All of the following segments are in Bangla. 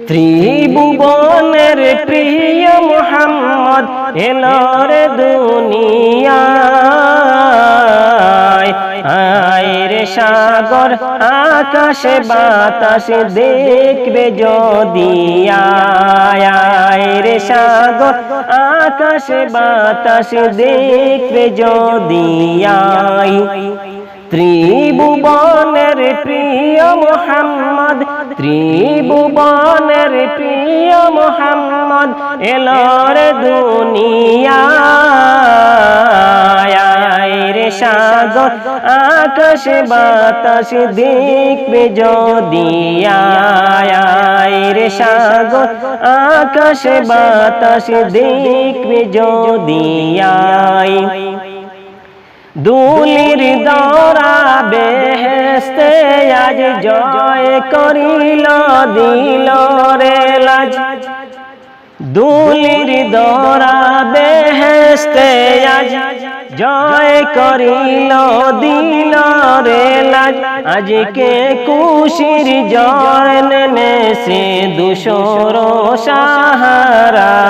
ত্রিভুবনের প্রিয় মুহাম্মদ এলো রে দুনিয়ায়। আয় রে সাগর আকাশে বাতাসে দেখবে যদি আয় রে সাগর আকাশে বাতাসে দেখবে যদি আয়। ত্রিভুবনের প্রিয় মুহাম্মদ, ত্রিভুবনের প্রিয় মুহাম্মদ এলো রে দুনিয়ায়। আয় রে সাগর আকাশে বাতাসে দেখবে যদি আয় রে সাগর আকাশে বাতাসে দেখবে যদি আয়। দুলির দরা বেহেশতে আজ জয় করিল দিল রে লাজ। দুলির দরা বেহেশতে আজ জয় করিল দিল রে লাজ। আজকে খুশির জয় নেমেছে দুশোর সাহারায়।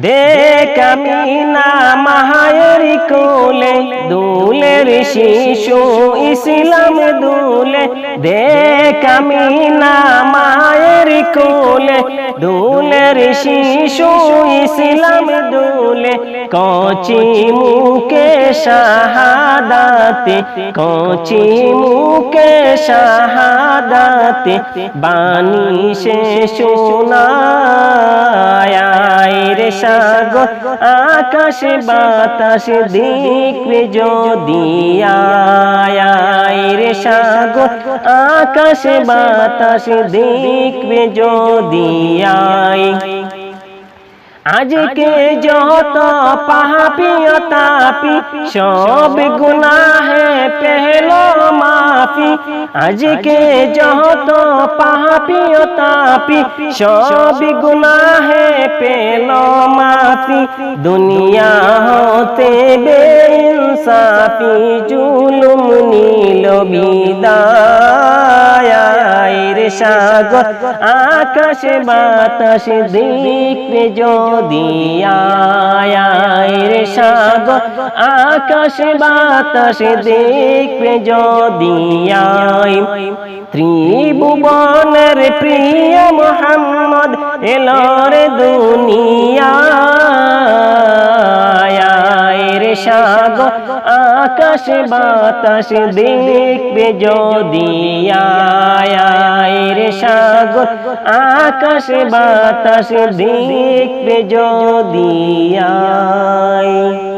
দেখ আমিনা মায়ের কোলে দুলের শিশু ইসলাম দুলে। দেখ আমিনা মায়ের কোলে দুলের শিশু ইসলাম দুলে। কচি মুখে শাহাদাতে, কচি মুখে শাহাদাতে বাণী সে শোনায়। আয় রে সাগর আকাশে বাতাসে দেখবে যদি আয় রে সাগর আকাশে বাতাসে দেখবে যদি আয়। আজকে যত পাপী তাপী সব গুনাহে পেলো মাফি। আজকে যত পাপী তাপী সব গুনাহে পেলো মাফি। দুনিয়া হতে বেইনসাফি জুলুম নিল বিদায়। আয় রে সাগর আকাশে বাতাসে দেখবে যদি আয় রে সাগর আকাশে বাতাসে দেখবে যদি আয়। ত্রিভুবনের প্রিয় মুহাম্মদ এলো রে দুনিয়ায়। আয় রে সাগর আকাশে বাতাসে দেখবে যদি আয় রে সাগর আকাশে বাতাসে দেখবে যদি আয়।